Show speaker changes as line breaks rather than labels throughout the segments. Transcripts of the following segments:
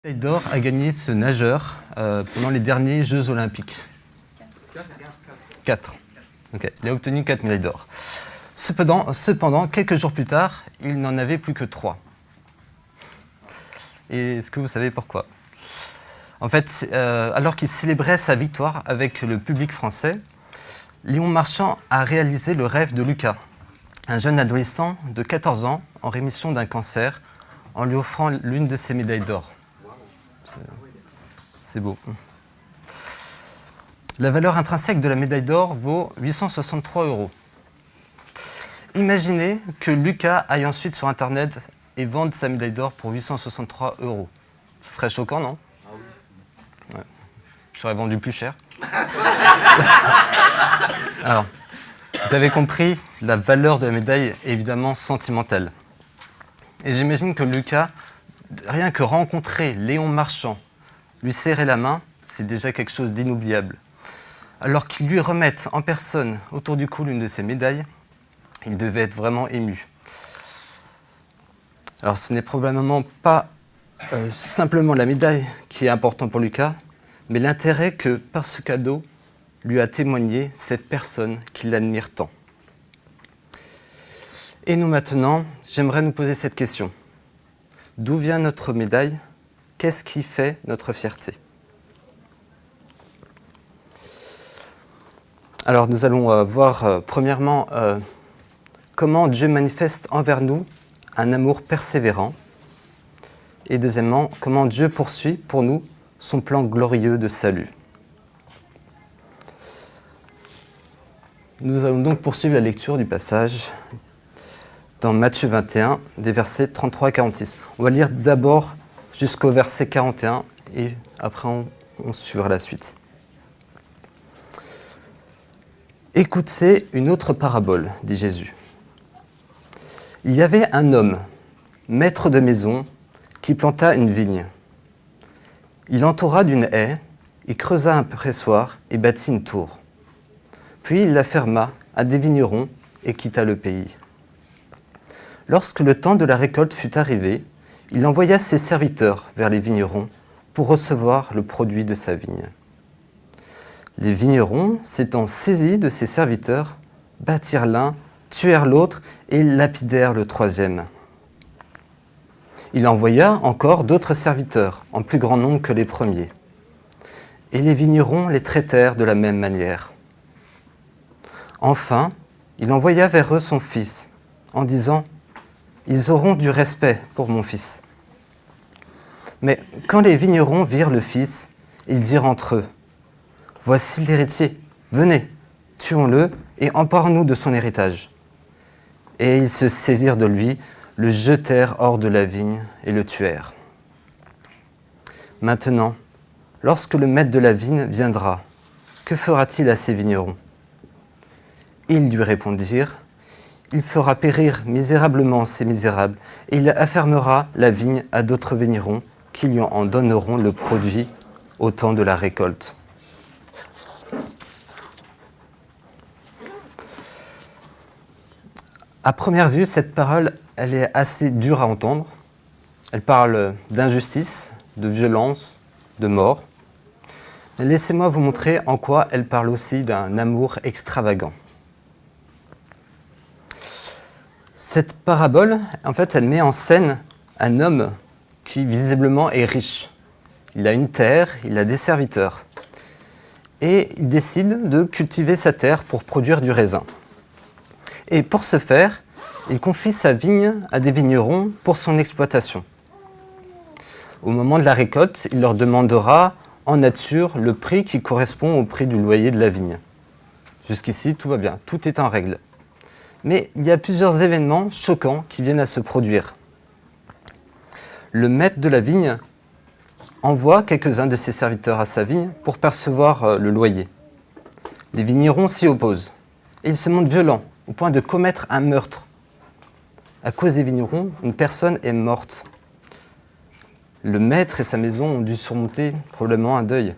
Médaille d'or a gagné ce nageur pendant les derniers Jeux Olympiques. 4. Okay. Il a obtenu 4 médailles d'or. Cependant, quelques jours plus tard, il n'en avait plus que 3. Et est-ce que vous savez pourquoi ? En fait, alors qu'il célébrait sa victoire avec le public français, Léon Marchand a réalisé le rêve de Lucas, un jeune adolescent de 14 ans en rémission d'un cancer, en lui offrant l'une de ses médailles d'or. C'est beau. La valeur intrinsèque de la médaille d'or vaut 863 €. Imaginez que Lucas aille ensuite sur Internet et vende sa médaille d'or pour 863 €. Ce serait choquant, non ? Ah oui. Ouais. Je serais vendu plus cher. Alors, vous avez compris, la valeur de la médaille est évidemment sentimentale. Et j'imagine que Lucas, rien que rencontrer Léon Marchand, lui serrer la main, c'est déjà quelque chose d'inoubliable. Alors qu'il lui remette en personne autour du cou l'une de ses médailles, il devait être vraiment ému. Alors ce n'est probablement pas simplement la médaille qui est importante pour Lucas, mais l'intérêt que par ce cadeau lui a témoigné cette personne qui l'admire tant. Et nous maintenant, j'aimerais nous poser cette question. D'où vient notre médaille ? Qu'est-ce qui fait notre fierté ? Alors nous allons voir premièrement comment Dieu manifeste envers nous un amour persévérant et deuxièmement comment Dieu poursuit pour nous son plan glorieux de salut. Nous allons donc poursuivre la lecture du passage dans Matthieu 21, des versets 33 à 46. On va lire d'abord jusqu'au verset 41 et après on suivra la suite. Écoutez une autre parabole, dit Jésus. Il y avait un homme, maître de maison, qui planta une vigne. Il l'entoura d'une haie, il creusa un pressoir et bâtit une tour. Puis il la ferma à des vignerons et quitta le pays. Lorsque le temps de la récolte fut arrivé, il envoya ses serviteurs vers les vignerons pour recevoir le produit de sa vigne. Les vignerons, s'étant saisis de ses serviteurs, battirent l'un, tuèrent l'autre et lapidèrent le troisième. Il envoya encore d'autres serviteurs, en plus grand nombre que les premiers. Et les vignerons les traitèrent de la même manière. Enfin, il envoya vers eux son fils, en disant « Ils auront du respect pour mon fils. » Mais quand les vignerons virent le fils, ils dirent entre eux « Voici l'héritier, venez, tuons-le et emparons-nous de son héritage. » Et ils se saisirent de lui, le jetèrent hors de la vigne et le tuèrent. Maintenant, lorsque le maître de la vigne viendra, que fera-t-il à ces vignerons ? Ils lui répondirent « Il fera périr misérablement ces misérables, et il affermera la vigne à d'autres vignerons qui lui en donneront le produit au temps de la récolte. » À première vue, cette parole, elle est assez dure à entendre. Elle parle d'injustice, de violence, de mort. Mais laissez-moi vous montrer en quoi elle parle aussi d'un amour extravagant. Cette parabole, en fait, elle met en scène un homme qui visiblement est riche. Il a une terre, il a des serviteurs. Et il décide de cultiver sa terre pour produire du raisin. Et pour ce faire, il confie sa vigne à des vignerons pour son exploitation. Au moment de la récolte, il leur demandera en nature le prix qui correspond au prix du loyer de la vigne. Jusqu'ici, tout va bien, tout est en règle. Mais il y a plusieurs événements choquants qui viennent à se produire. Le maître de la vigne envoie quelques-uns de ses serviteurs à sa vigne pour percevoir le loyer. Les vignerons s'y opposent et ils se montrent violents au point de commettre un meurtre. À cause des vignerons, une personne est morte. Le maître et sa maison ont dû surmonter probablement un deuil.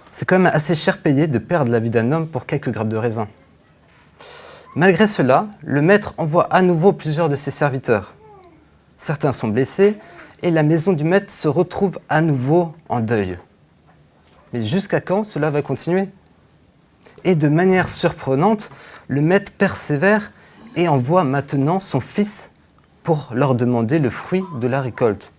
C'est quand même assez cher payé de perdre la vie d'un homme pour quelques grappes de raisin. Malgré cela, le maître envoie à nouveau plusieurs de ses serviteurs. Certains sont blessés et la maison du maître se retrouve à nouveau en deuil. Mais jusqu'à quand cela va continuer? Et de manière surprenante, le maître persévère et envoie maintenant son fils pour leur demander le fruit de la récolte.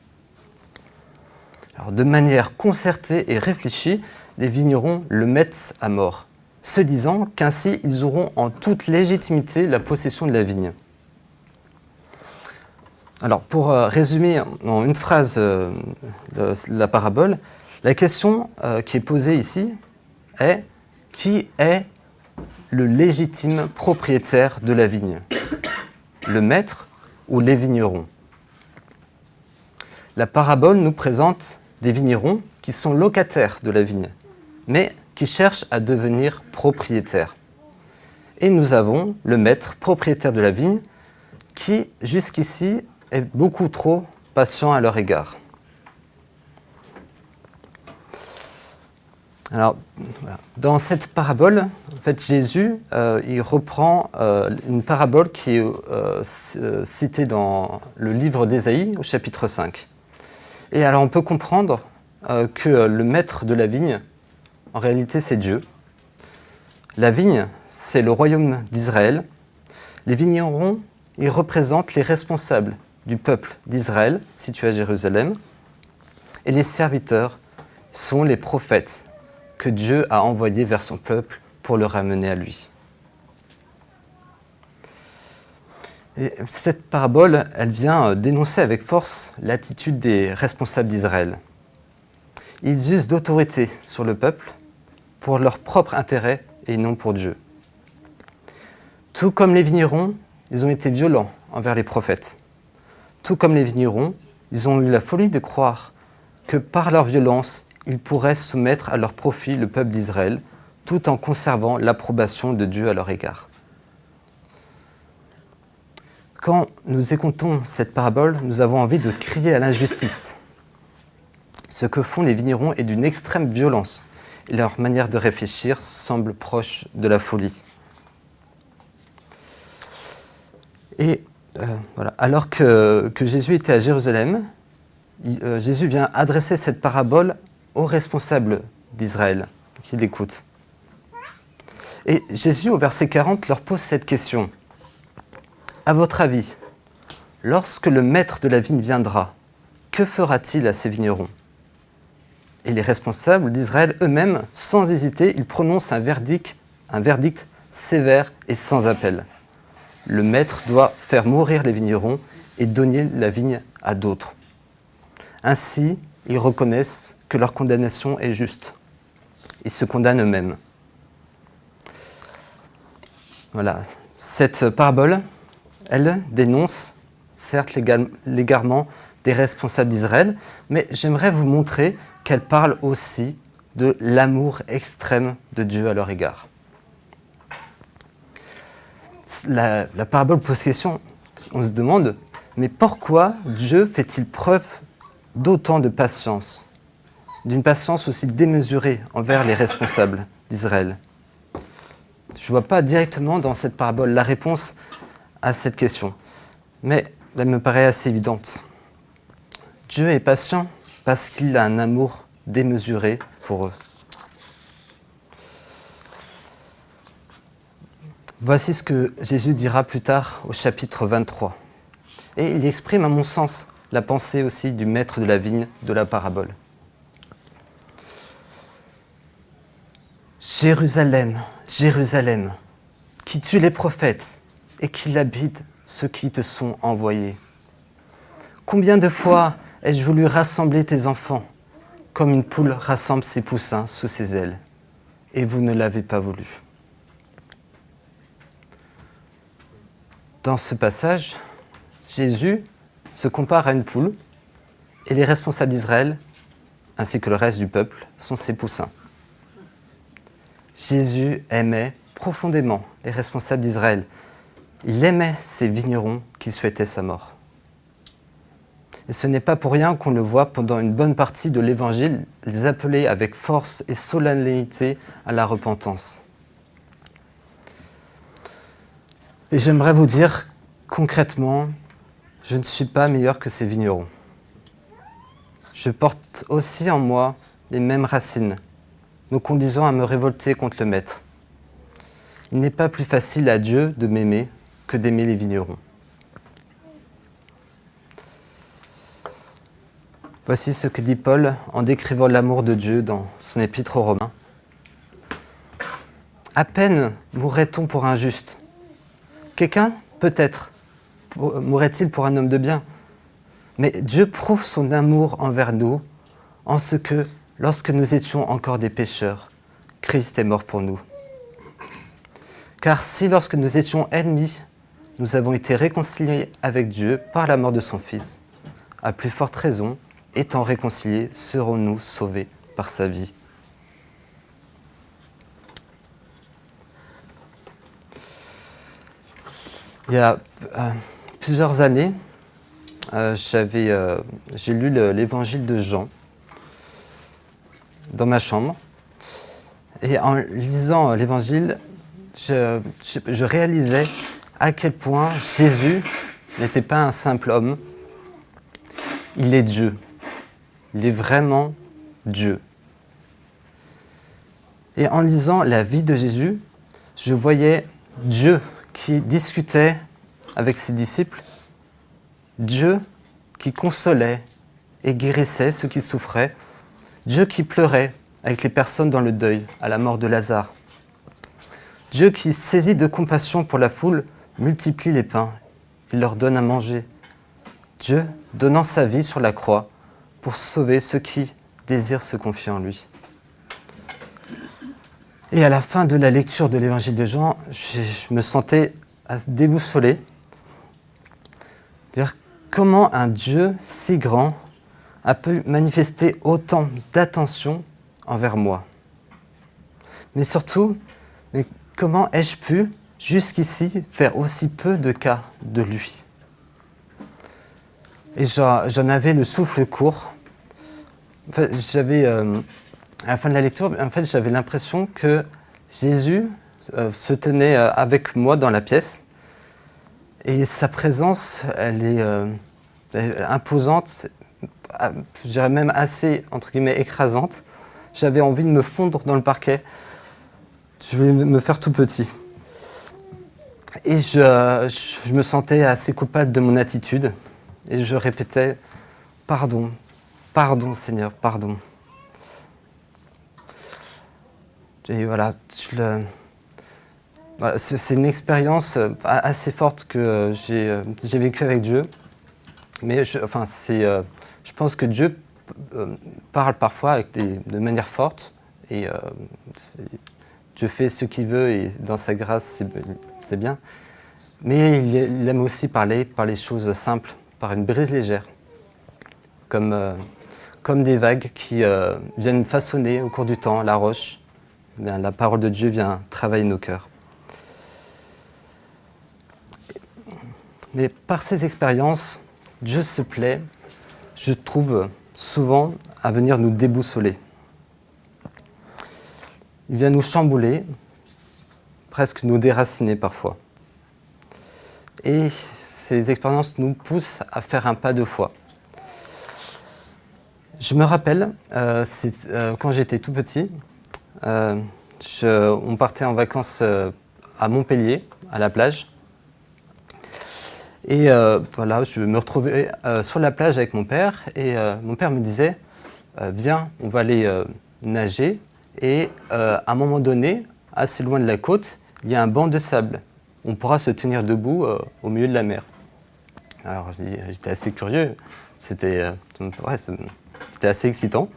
Alors, de manière concertée et réfléchie, les vignerons le mettent à mort, se disant qu'ainsi ils auront en toute légitimité la possession de la vigne. Alors, pour résumer en une phrase la parabole, la question qui est posée ici est: qui est le légitime propriétaire de la vigne? Le maître ou les vignerons? La parabole nous présente des vignerons qui sont locataires de la vigne, mais qui cherchent à devenir propriétaires. Et nous avons le maître propriétaire de la vigne qui, jusqu'ici, est beaucoup trop patient à leur égard. Alors, voilà. Dans cette parabole, en fait, Jésus il reprend une parabole qui est citée dans le livre d'Ésaïe, au chapitre 5. Et alors, on peut comprendre que le maître de la vigne, en réalité, c'est Dieu. La vigne, c'est le royaume d'Israël. Les vignerons, ils représentent les responsables du peuple d'Israël, situé à Jérusalem. Et les serviteurs sont les prophètes que Dieu a envoyés vers son peuple pour le ramener à lui. Et cette parabole, elle vient dénoncer avec force l'attitude des responsables d'Israël. Ils usent d'autorité sur le peuple pour leur propre intérêt et non pour Dieu. Tout comme les vignerons, ils ont été violents envers les prophètes. Tout comme les vignerons, ils ont eu la folie de croire que par leur violence, ils pourraient soumettre à leur profit le peuple d'Israël, tout en conservant l'approbation de Dieu à leur égard. Quand nous écoutons cette parabole, nous avons envie de crier à l'injustice. Ce que font les vignerons est d'une extrême violence, et leur manière de réfléchir semble proche de la folie. Et voilà. Alors que Jésus était à Jérusalem, Jésus vient adresser cette parabole aux responsables d'Israël qui l'écoutent. Et Jésus, au verset 40, leur pose cette question. À votre avis, lorsque le maître de la vigne viendra, que fera-t-il à ces vignerons? Et les responsables d'Israël eux-mêmes, sans hésiter, ils prononcent un verdict sévère et sans appel. Le maître doit faire mourir les vignerons et donner la vigne à d'autres. Ainsi, ils reconnaissent que leur condamnation est juste. Ils se condamnent eux-mêmes. Voilà. Cette parabole, elle dénonce certes l'égarement des responsables d'Israël, mais j'aimerais vous montrer qu'elle parle aussi de l'amour extrême de Dieu à leur égard. La parabole pose question, on se demande, mais pourquoi Dieu fait-il preuve d'autant de patience, d'une patience aussi démesurée envers les responsables d'Israël? Je ne vois pas directement dans cette parabole la réponse à cette question, mais elle me paraît assez évidente. Dieu est patient parce qu'il a un amour démesuré pour eux. Voici ce que Jésus dira plus tard au chapitre 23. Et il exprime, à mon sens, la pensée aussi du maître de la vigne de la parabole. Jérusalem, Jérusalem, qui tue les prophètes et qui labide ceux qui te sont envoyés. Combien de fois ai-je voulu rassembler tes enfants, comme une poule rassemble ses poussins sous ses ailes, et vous ne l'avez pas voulu. Dans ce passage, Jésus se compare à une poule, et les responsables d'Israël, ainsi que le reste du peuple, sont ses poussins. Jésus aimait profondément les responsables d'Israël. Il aimait ces vignerons qui souhaitaient sa mort. Et ce n'est pas pour rien qu'on le voit pendant une bonne partie de l'Évangile, les appeler avec force et solennité à la repentance. Et j'aimerais vous dire concrètement, je ne suis pas meilleur que ces vignerons. je porte aussi en moi les mêmes racines, me conduisant à me révolter contre le Maître. Il n'est pas plus facile à Dieu de m'aimer que d'aimer les vignerons. Voici ce que dit Paul en décrivant l'amour de Dieu dans son épître aux Romains. À peine mourrait-on pour un juste. Quelqu'un, peut-être, mourrait-il pour un homme de bien. Mais Dieu prouve son amour envers nous en ce que, lorsque nous étions encore des pécheurs, Christ est mort pour nous. Car si, lorsque nous étions ennemis, nous avons été réconciliés avec Dieu par la mort de son Fils, à plus forte raison, étant réconciliés, serons-nous sauvés par sa vie. Il y a plusieurs années, j'ai lu l'évangile de Jean dans ma chambre. Et en lisant l'évangile, je réalisais à quel point Jésus n'était pas un simple homme. Il est Dieu. Il est vraiment Dieu. Et en lisant la vie de Jésus, je voyais Dieu qui discutait avec ses disciples, Dieu qui consolait et guérissait ceux qui souffraient, Dieu qui pleurait avec les personnes dans le deuil à la mort de Lazare, Dieu qui, saisi de compassion pour la foule, multiplie les pains et leur donne à manger, Dieu donnant sa vie sur la croix pour sauver ceux qui désirent se confier en lui. Et à la fin de la lecture de l'évangile de Jean, je me sentais déboussolé. C'est-à-dire, comment un Dieu si grand a pu manifester autant d'attention envers moi. Mais surtout, comment ai-je pu, jusqu'ici, faire aussi peu de cas de lui? Et j'en avais le souffle court. En fait, à la fin de la lecture, j'avais l'impression que Jésus se tenait avec moi dans la pièce. Et sa présence, elle est imposante, je dirais même assez, entre guillemets, écrasante. J'avais envie de me fondre dans le parquet. Je voulais me faire tout petit. Et je me sentais assez coupable de mon attitude. Et je répétais « Pardon, pardon Seigneur, pardon ». Et voilà, c'est une expérience assez forte que j'ai vécue avec Dieu. Mais je pense que Dieu parle parfois de manière forte. Et Dieu fait ce qu'il veut et dans sa grâce, c'est bien. Mais il aime aussi parler par les choses simples, par une brise légère. Comme des vagues qui viennent façonner au cours du temps la roche. Bien, la parole de Dieu vient travailler nos cœurs. Mais par ces expériences, Dieu se plaît, je trouve, souvent à venir nous déboussoler. Il vient nous chambouler, presque nous déraciner parfois. Et ces expériences nous poussent à faire un pas de foi. Je me rappelle, quand j'étais tout petit, on partait en vacances à Montpellier, à la plage. Et voilà, je me retrouvais sur la plage avec mon père. Et mon père me disait, viens, on va aller nager. Et à un moment donné, assez loin de la côte, il y a un banc de sable. On pourra se tenir debout au milieu de la mer. Alors j'étais assez curieux. C'était assez excitant.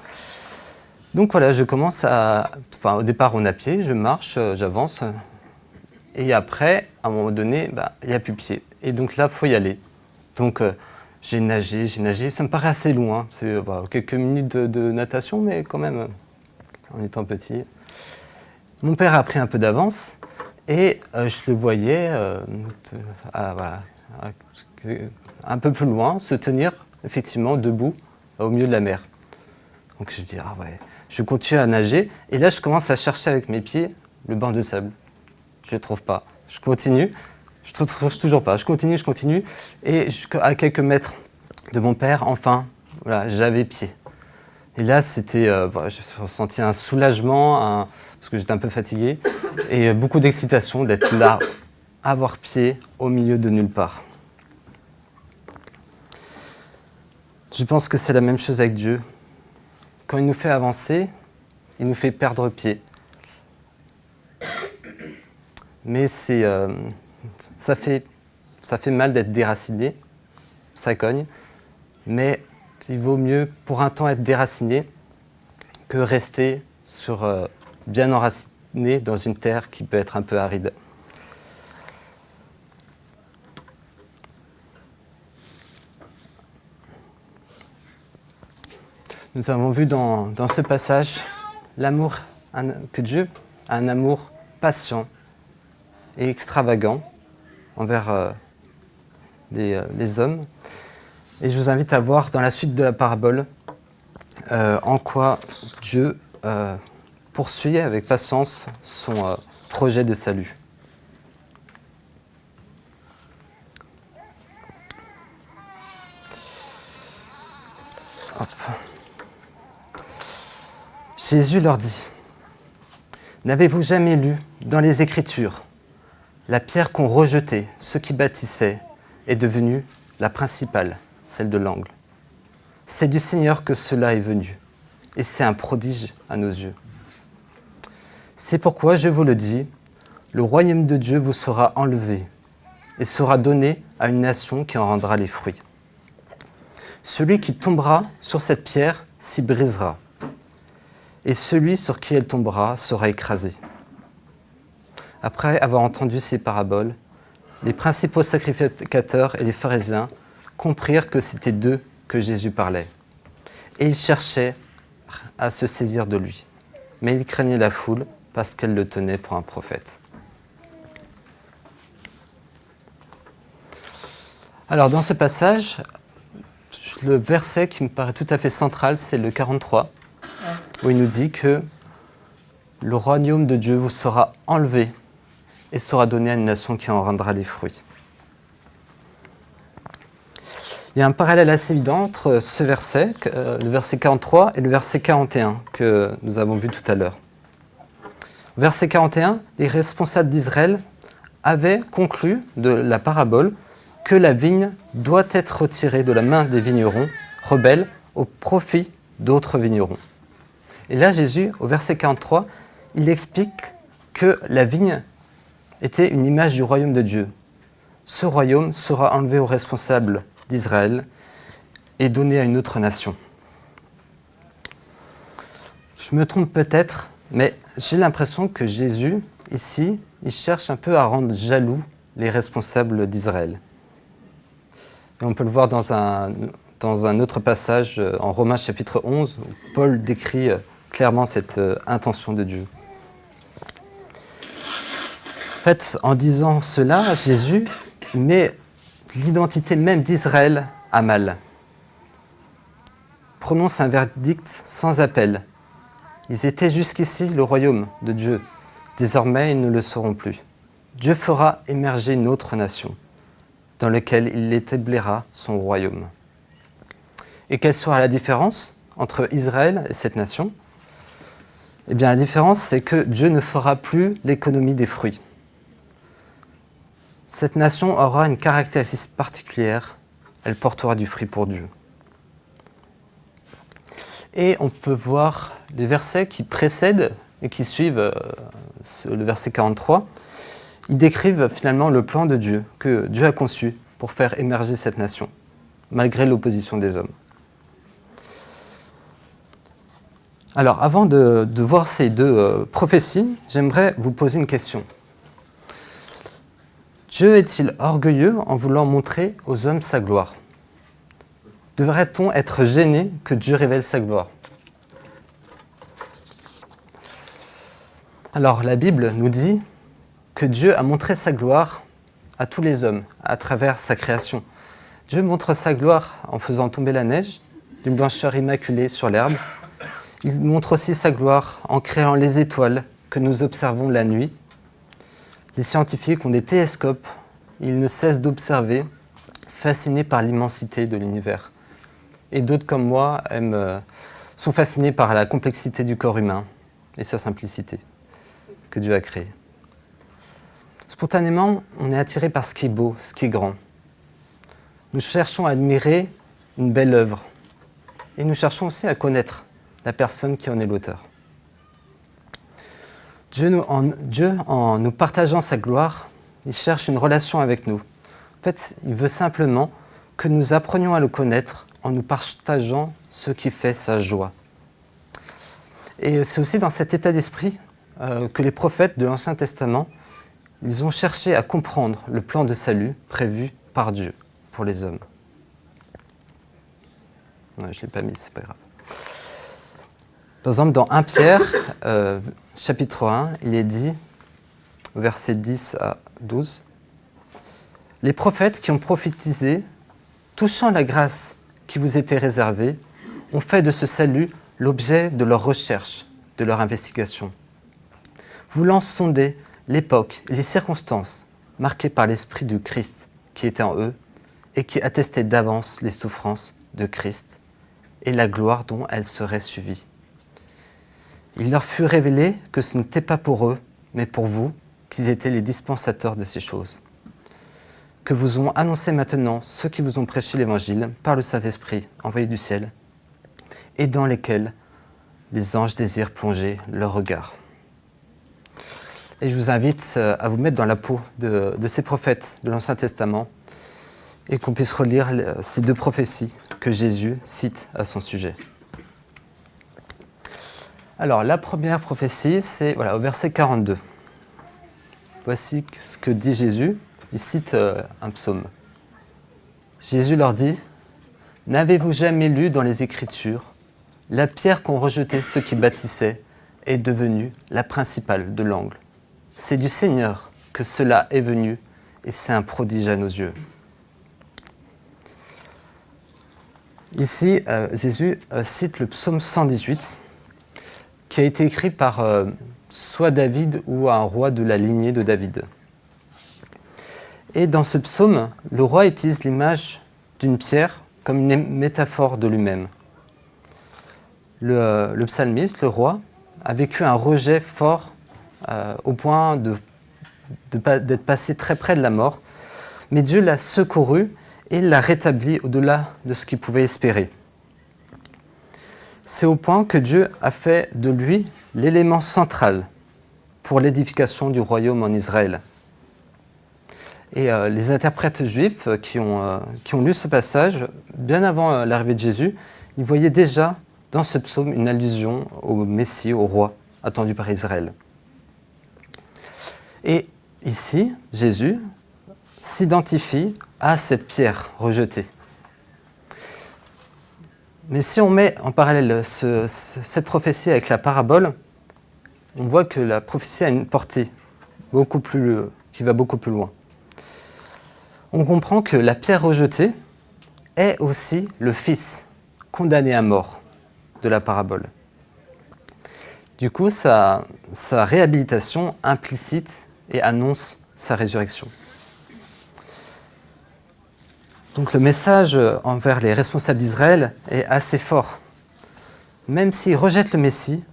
Donc voilà, je commence au départ on est à pied, je marche, j'avance. Et après, à un moment donné, il n'y a plus pied. Et donc là, il faut y aller. Donc j'ai nagé. Ça me paraît assez loin. C'est quelques minutes de natation, mais quand même, en étant petit. Mon père a pris un peu d'avance et je le voyais un peu plus loin se tenir effectivement debout au milieu de la mer. Donc je me dis, je continue à nager. Et là, je commence à chercher avec mes pieds le banc de sable. Je ne le trouve pas. Je continue. Je ne le trouve toujours pas. Je continue. Et à quelques mètres de mon père, enfin, voilà, j'avais pied. Et là, je ressentis un soulagement, parce que j'étais un peu fatigué, et beaucoup d'excitation d'être là, à avoir pied au milieu de nulle part. Je pense que c'est la même chose avec Dieu. Quand il nous fait avancer, il nous fait perdre pied. Mais ça fait mal d'être déraciné, ça cogne, mais il vaut mieux pour un temps être déraciné que rester bien enraciné dans une terre qui peut être un peu aride. Nous avons vu dans ce passage l'amour que Dieu a, un amour patient et extravagant envers les hommes. Et je vous invite à voir dans la suite de la parabole en quoi Dieu poursuit avec patience son projet de salut. Hop. Jésus leur dit : « N'avez-vous jamais lu dans les Écritures, la pierre qu'ont rejetée ceux qui bâtissaient est devenue la principale, celle de l'angle. C'est du Seigneur que cela est venu, et c'est un prodige à nos yeux. C'est pourquoi je vous le dis, le royaume de Dieu vous sera enlevé et sera donné à une nation qui en rendra les fruits. Celui qui tombera sur cette pierre s'y brisera, et celui sur qui elle tombera sera écrasé. » Après avoir entendu ces paraboles, les principaux sacrificateurs et les pharisiens comprirent que c'était d'eux que Jésus parlait. Et ils cherchaient à se saisir de lui. Mais ils craignaient la foule parce qu'elle le tenait pour un prophète. Alors dans ce passage, le verset qui me paraît tout à fait central, c'est le 43, où il nous dit que le royaume de Dieu vous sera enlevé et sera donné à une nation qui en rendra les fruits. Il y a un parallèle assez évident entre ce verset, le verset 43, et le verset 41 que nous avons vu tout à l'heure. Verset 41, les responsables d'Israël avaient conclu de la parabole que la vigne doit être retirée de la main des vignerons rebelles au profit d'autres vignerons. Et là, Jésus, au verset 43, il explique que la vigne était une image du royaume de Dieu. Ce royaume sera enlevé aux responsables d'Israël et donné à une autre nation. Je me trompe peut-être, mais j'ai l'impression que Jésus, ici, il cherche un peu à rendre jaloux les responsables d'Israël. Et on peut le voir dans un autre passage, en Romains chapitre 11, où Paul décrit clairement cette intention de Dieu. En fait, en disant cela, Jésus met l'identité même d'Israël à mal. Prononce un verdict sans appel. Ils étaient jusqu'ici le royaume de Dieu. Désormais, ils ne le seront plus. Dieu fera émerger une autre nation, dans laquelle il établira son royaume. Et quelle sera la différence entre Israël et cette nation ? Eh bien, la différence, c'est que Dieu ne fera plus l'économie des fruits. Cette nation aura une caractéristique particulière, elle portera du fruit pour Dieu. Et on peut voir les versets qui précèdent et qui suivent le verset 43, ils décrivent finalement le plan de Dieu, que Dieu a conçu pour faire émerger cette nation, malgré l'opposition des hommes. Alors, avant de voir ces deux prophéties, j'aimerais vous poser une question. Dieu est-il orgueilleux en voulant montrer aux hommes sa gloire ? Devrait-on être gêné que Dieu révèle sa gloire ? Alors, la Bible nous dit que Dieu a montré sa gloire à tous les hommes, à travers sa création. Dieu montre sa gloire en faisant tomber la neige, d'une blancheur immaculée sur l'herbe. Il montre aussi sa gloire en créant les étoiles que nous observons la nuit. Les scientifiques ont des télescopes, ils ne cessent d'observer, fascinés par l'immensité de l'univers. Et d'autres comme moi aiment sont fascinés par la complexité du corps humain et sa simplicité que Dieu a créée. Spontanément, on est attiré par ce qui est beau, ce qui est grand. Nous cherchons à admirer une belle œuvre et nous cherchons aussi à connaître la personne qui en est l'auteur. Dieu, en nous partageant sa gloire, il cherche une relation avec nous. En fait, il veut simplement que nous apprenions à le connaître en nous partageant ce qui fait sa joie. Et c'est aussi dans cet état d'esprit que les prophètes de l'Ancien Testament, ils ont cherché à comprendre le plan de salut prévu par Dieu pour les hommes. Ouais, je ne l'ai pas mis, c'est pas grave. Par exemple, dans 1 Pierre, chapitre 1, il est dit, versets 10 à 12, « Les prophètes qui ont prophétisé, touchant la grâce qui vous était réservée, ont fait de ce salut l'objet de leur recherche, de leur investigation. Voulant sonder l'époque et les circonstances marquées par l'Esprit du Christ qui était en eux et qui attestait d'avance les souffrances de Christ et la gloire dont elles seraient suivies. Il leur fut révélé que ce n'était pas pour eux, mais pour vous, qu'ils étaient les dispensateurs de ces choses. Que vous ont annoncé maintenant ceux qui vous ont prêché l'Évangile par le Saint-Esprit envoyé du ciel, et dans lesquels les anges désirent plonger leur regard. » Et je vous invite à vous mettre dans la peau de ces prophètes de l'Ancien Testament et qu'on puisse relire ces deux prophéties que Jésus cite à son sujet. Alors, la première prophétie, c'est au verset 42. Voici ce que dit Jésus. Il cite un psaume. Jésus leur dit « N'avez-vous jamais lu dans les Écritures, la pierre qu'ont rejetée ceux qui bâtissaient est devenue la principale de l'angle. C'est du Seigneur que cela est venu et c'est un prodige à nos yeux. » Ici, Jésus cite le psaume 118 qui a été écrit par soit David ou un roi de la lignée de David. Et dans ce psaume, le roi utilise l'image d'une pierre comme une métaphore de lui-même. Le psalmiste, le roi, a vécu un rejet fort au point d'être passé très près de la mort, mais Dieu l'a secouru et l'a rétabli au-delà de ce qu'il pouvait espérer. C'est au point que Dieu a fait de lui l'élément central pour l'édification du royaume en Israël. Et les interprètes juifs qui ont lu ce passage, bien avant l'arrivée de Jésus, ils voyaient déjà dans ce psaume une allusion au Messie, au roi, attendu par Israël. Et ici, Jésus s'identifie à cette pierre rejetée. Mais si on met en parallèle cette prophétie avec la parabole, on voit que la prophétie a une portée qui va beaucoup plus loin. On comprend que la pierre rejetée est aussi le fils condamné à mort de la parabole. Du coup, sa réhabilitation implicite et annonce sa résurrection. Donc le message envers les responsables d'Israël est assez fort. Même s'ils rejettent le Messie,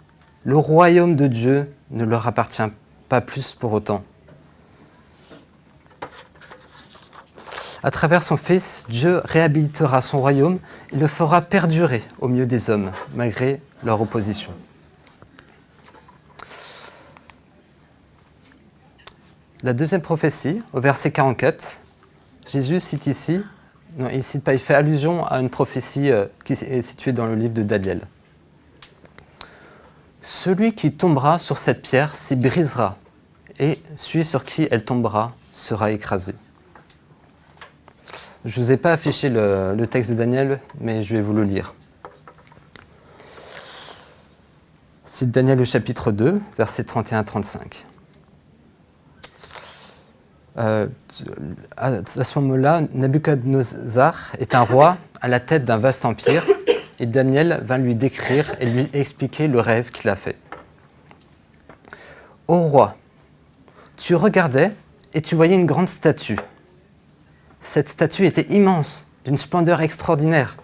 le royaume de Dieu ne leur appartient pas plus pour autant. À travers son Fils, Dieu réhabilitera son royaume et le fera perdurer au milieu des hommes, malgré leur opposition. La deuxième prophétie, au verset 44, Jésus cite ici, non, il ne cite pas, il fait allusion à une prophétie qui est située dans le livre de Daniel. Celui qui tombera sur cette pierre s'y brisera, et celui sur qui elle tombera sera écrasé. Je ne vous ai pas affiché le texte de Daniel, mais je vais vous le lire. C'est Daniel au chapitre 2, versets 31-35. À ce moment-là, Nabuchodonosor est un roi à la tête d'un vaste empire, et Daniel va lui décrire et lui expliquer le rêve qu'il a fait. « Ô roi, tu regardais et tu voyais une grande statue. Cette statue était immense, d'une splendeur extraordinaire.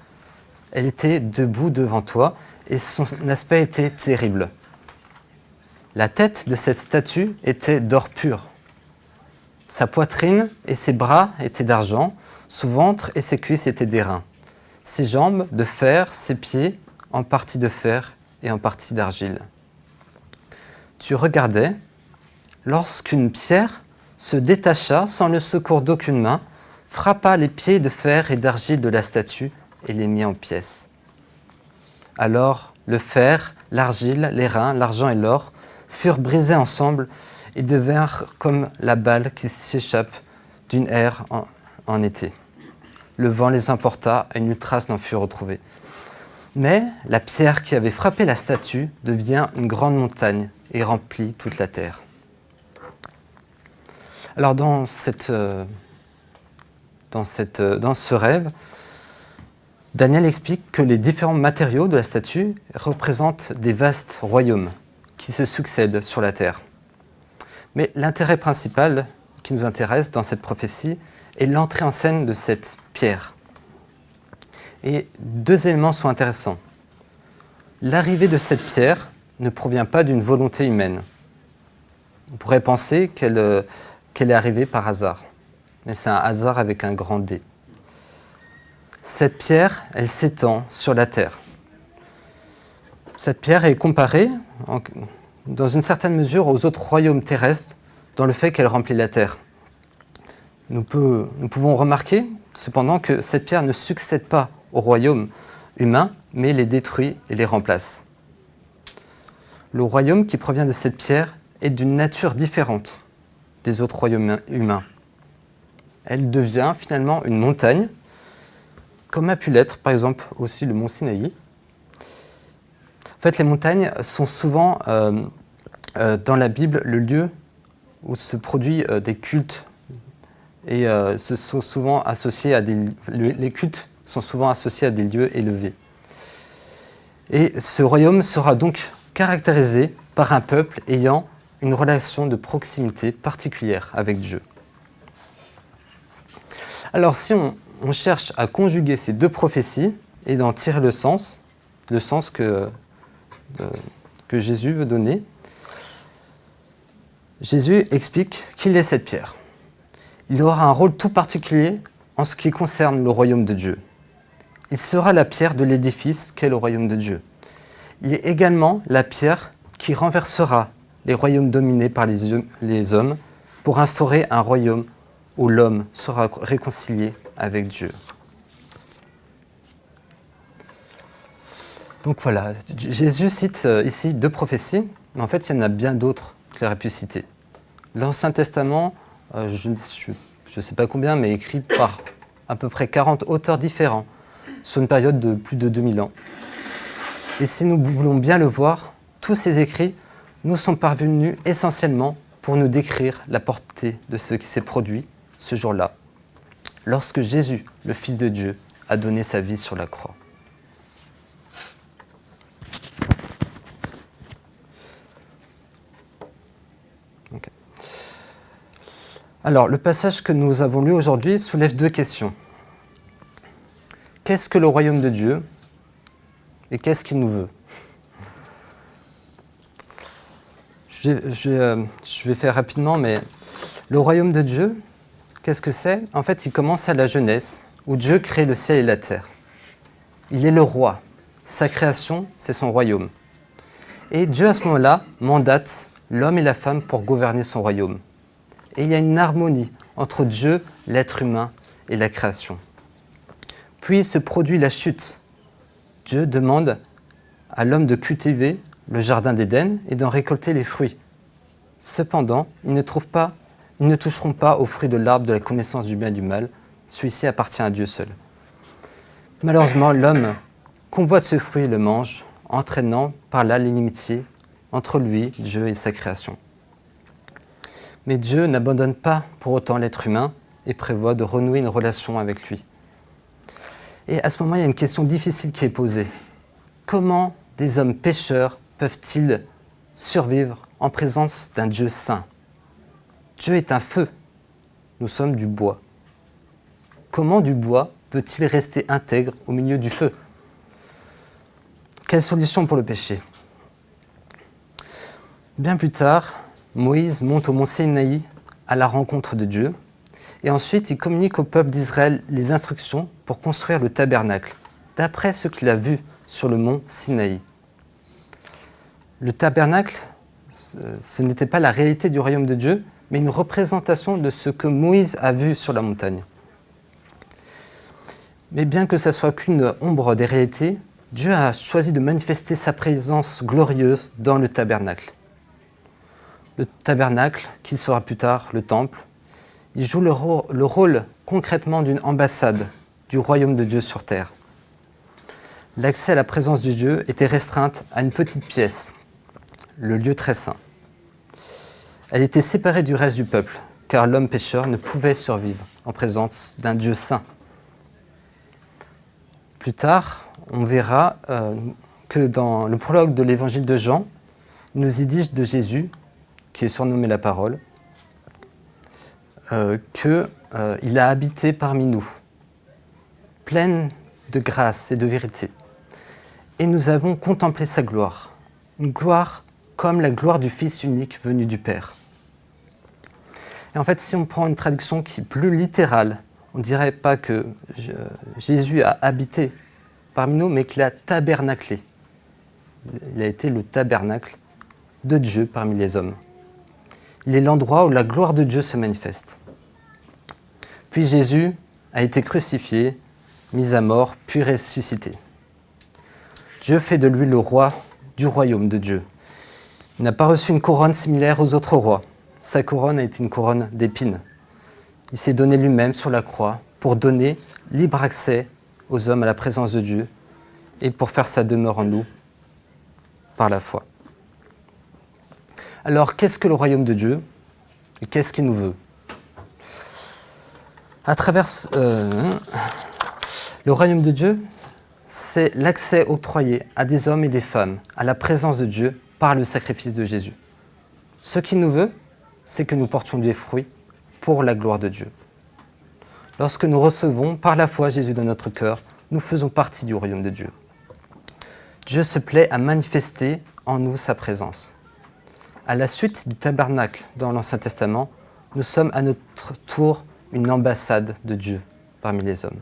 Elle était debout devant toi et son aspect était terrible. La tête de cette statue était d'or pur. Sa poitrine et ses bras étaient d'argent, son ventre et ses cuisses étaient d'airain. Ses jambes de fer, ses pieds en partie de fer et en partie d'argile. Tu regardais, lorsqu'une pierre se détacha sans le secours d'aucune main, frappa les pieds de fer et d'argile de la statue et les mit en pièces. Alors le fer, l'argile, l'airain, l'argent et l'or furent brisés ensemble et devinrent comme la balle qui s'échappe d'une aire en été. Le vent les emporta et nulle trace n'en fut retrouvée. Mais la pierre qui avait frappé la statue devient une grande montagne et remplit toute la terre. Alors dans ce rêve, Daniel explique que les différents matériaux de la statue représentent des vastes royaumes qui se succèdent sur la terre. Mais l'intérêt principal qui nous intéresse dans cette prophétie est l'entrée en scène de cette pierre. Et deux éléments sont intéressants. L'arrivée de cette pierre ne provient pas d'une volonté humaine. On pourrait penser qu'elle est arrivée par hasard, mais c'est un hasard avec un grand D. Cette pierre, elle s'étend sur la terre. Cette pierre est comparée, dans une certaine mesure, aux autres royaumes terrestres, dans le fait qu'elle remplit la terre. Nous pouvons remarquer, cependant, que cette pierre ne succède pas au royaume humain, mais les détruit et les remplace. Le royaume qui provient de cette pierre est d'une nature différente des autres royaumes humains. Elle devient finalement une montagne, comme a pu l'être, par exemple, aussi le mont Sinaï. En fait, les montagnes sont souvent, dans la Bible, le lieu où se produisent des cultes. Et sont souvent associés à les cultes sont souvent associés à des lieux élevés. Et ce royaume sera donc caractérisé par un peuple ayant une relation de proximité particulière avec Dieu. Alors si on cherche à conjuguer ces deux prophéties et d'en tirer le sens que Jésus veut donner, Jésus explique qu'il est cette pierre. Il aura un rôle tout particulier en ce qui concerne le royaume de Dieu. Il sera la pierre de l'édifice qu'est le royaume de Dieu. Il est également la pierre qui renversera les royaumes dominés par les hommes pour instaurer un royaume où l'homme sera réconcilié avec Dieu. Donc voilà, Jésus cite ici deux prophéties, mais en fait il y en a bien d'autres qu'il aurait pu citer. L'Ancien Testament, je ne sais pas combien, mais écrit par à peu près 40 auteurs différents sur une période de plus de 2000 ans. Et si nous voulons bien le voir, tous ces écrits nous sont parvenus essentiellement pour nous décrire la portée de ce qui s'est produit ce jour-là, lorsque Jésus, le Fils de Dieu, a donné sa vie sur la croix. Okay. Alors, le passage que nous avons lu aujourd'hui soulève deux questions. Qu'est-ce que le royaume de Dieu et qu'est-ce qu'il nous veut ? Je vais faire rapidement, mais le royaume de Dieu, qu'est-ce que c'est ? En fait, il commence à la Genèse, où Dieu crée le ciel et la terre. Il est le roi. Sa création, c'est son royaume. Et Dieu, à ce moment-là, mandate l'homme et la femme pour gouverner son royaume. Et il y a une harmonie entre Dieu, l'être humain et la création. Puis se produit la chute. Dieu demande à l'homme de cultiver le jardin d'Éden et d'en récolter les fruits. Cependant, ils ne toucheront pas aux fruits de l'arbre de la connaissance du bien et du mal. Celui-ci appartient à Dieu seul. Malheureusement, l'homme convoite ce fruit et le mange, entraînant par là l'inimitié entre lui, Dieu et sa création. Mais Dieu n'abandonne pas pour autant l'être humain et prévoit de renouer une relation avec lui. Et à ce moment, il y a une question difficile qui est posée. Comment des hommes pécheurs peuvent-ils survivre en présence d'un Dieu saint ? Dieu est un feu. Nous sommes du bois. Comment du bois peut-il rester intègre au milieu du feu ? Quelle solution pour le péché? Bien plus tard, Moïse monte au mont Sinaï à la rencontre de Dieu, et ensuite il communique au peuple d'Israël les instructions pour construire le tabernacle, d'après ce qu'il a vu sur le mont Sinaï. Le tabernacle, ce n'était pas la réalité du royaume de Dieu, mais une représentation de ce que Moïse a vu sur la montagne. Mais bien que ce soit qu'une ombre des réalités, Dieu a choisi de manifester sa présence glorieuse dans le tabernacle. Le tabernacle, qui sera plus tard le temple, il joue le rôle concrètement d'une ambassade du royaume de Dieu sur terre. L'accès à la présence de Dieu était restreinte à une petite pièce, le lieu très saint. Elle était séparée du reste du peuple, car l'homme pécheur ne pouvait survivre en présence d'un Dieu saint. Plus tard, on verra que dans le prologue de l'évangile de Jean, il nous y dit de Jésus, qui est surnommé la parole, qu'il a habité parmi nous, pleine de grâce et de vérité. Et nous avons contemplé sa gloire, une gloire comme la gloire du Fils unique venu du Père. Et en fait, si on prend une traduction qui est plus littérale, on ne dirait pas que Jésus a habité parmi nous, mais qu'il a tabernaclé. Il a été le tabernacle de Dieu parmi les hommes. Il est l'endroit où la gloire de Dieu se manifeste. Puis Jésus a été crucifié, mis à mort, puis ressuscité. Dieu fait de lui le roi du royaume de Dieu. Il n'a pas reçu une couronne similaire aux autres rois. Sa couronne a été une couronne d'épines. Il s'est donné lui-même sur la croix pour donner libre accès aux hommes à la présence de Dieu et pour faire sa demeure en nous par la foi. Alors, qu'est-ce que le royaume de Dieu et qu'est-ce qu'il nous veut? À travers le royaume de Dieu, c'est l'accès octroyé à des hommes et des femmes à la présence de Dieu par le sacrifice de Jésus. Ce qu'il nous veut, c'est que nous portions des fruits pour la gloire de Dieu. Lorsque nous recevons par la foi Jésus dans notre cœur, nous faisons partie du royaume de Dieu. Dieu se plaît à manifester en nous sa présence. À la suite du tabernacle dans l'Ancien Testament, nous sommes à notre tour une ambassade de Dieu parmi les hommes.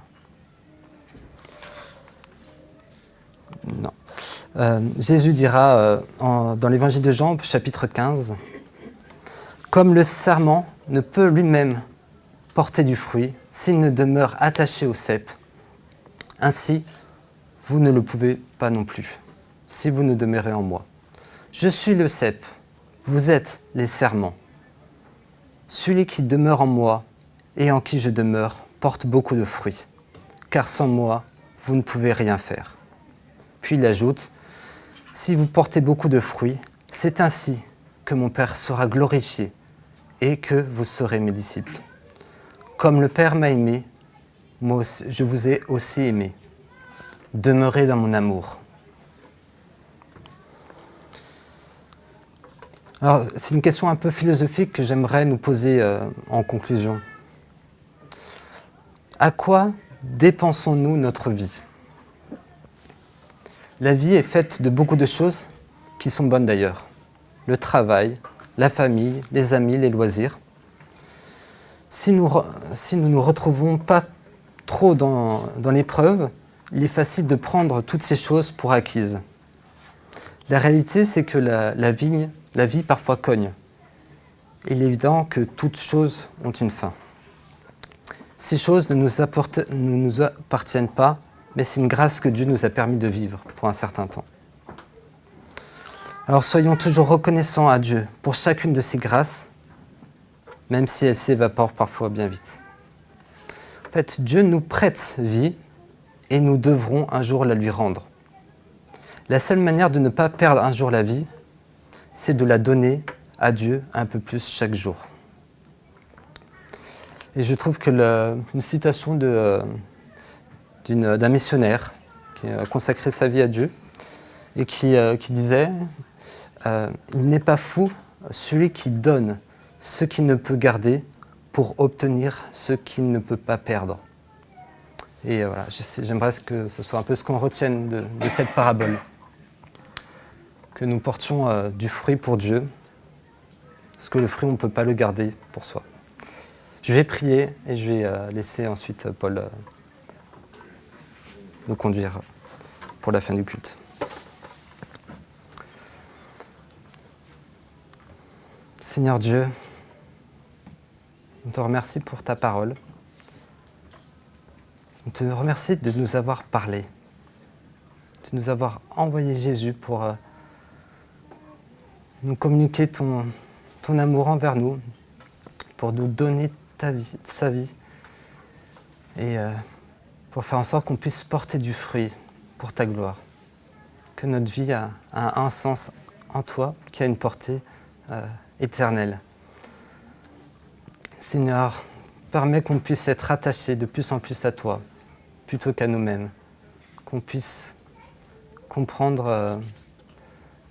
Jésus dira dans l'évangile de Jean, chapitre 15, « Comme le sarment ne peut lui-même porter du fruit s'il ne demeure attaché au cep, ainsi vous ne le pouvez pas non plus, si vous ne demeurez en moi. Je suis le cep, vous êtes les sarments. Celui qui demeure en moi et en qui je demeure porte beaucoup de fruits, car sans moi, vous ne pouvez rien faire. » Puis il ajoute, « Si vous portez beaucoup de fruits, c'est ainsi que mon Père sera glorifié et que vous serez mes disciples. Comme le Père m'a aimé, moi aussi, je vous ai aussi aimé. Demeurez dans mon amour. » Alors, c'est une question un peu philosophique que j'aimerais nous poser en conclusion. À quoi dépensons-nous notre vie? La vie est faite de beaucoup de choses qui sont bonnes d'ailleurs. Le travail, la famille, les amis, les loisirs. Si nous nous retrouvons pas trop dans l'épreuve, il est facile de prendre toutes ces choses pour acquises. La réalité, c'est que la vie parfois cogne. Il est évident que toutes choses ont une fin. Ces choses ne nous appartiennent pas, mais c'est une grâce que Dieu nous a permis de vivre pour un certain temps. Alors soyons toujours reconnaissants à Dieu pour chacune de ces grâces, même si elles s'évaporent parfois bien vite. En fait, Dieu nous prête vie et nous devrons un jour la lui rendre. La seule manière de ne pas perdre un jour la vie, c'est de la donner à Dieu un peu plus chaque jour. Et je trouve que une citation d'un missionnaire qui a consacré sa vie à Dieu et qui disait « Il n'est pas fou celui qui donne ce qu'il ne peut garder pour obtenir ce qu'il ne peut pas perdre. » Et voilà, j'aimerais que ce soit un peu ce qu'on retienne de cette parabole. que nous portions du fruit pour Dieu, parce que le fruit, on ne peut pas le garder pour soi. Je vais prier et je vais laisser ensuite Paul nous conduire pour la fin du culte. Seigneur Dieu, on te remercie pour ta parole. On te remercie de nous avoir parlé, de nous avoir envoyé Jésus pour nous communiquer ton amour envers nous, pour nous donner sa vie, et pour faire en sorte qu'on puisse porter du fruit pour ta gloire. Que notre vie a un sens en toi, qui a une portée éternelle. Seigneur, permets qu'on puisse être attaché de plus en plus à toi, plutôt qu'à nous-mêmes. Qu'on puisse comprendre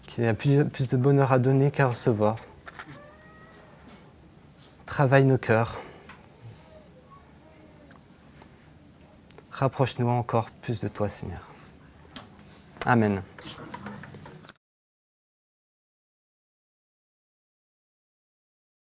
qu'il y a plus de bonheur à donner qu'à recevoir. Travaille nos cœurs. Rapproche-nous encore plus de toi, Seigneur. Amen.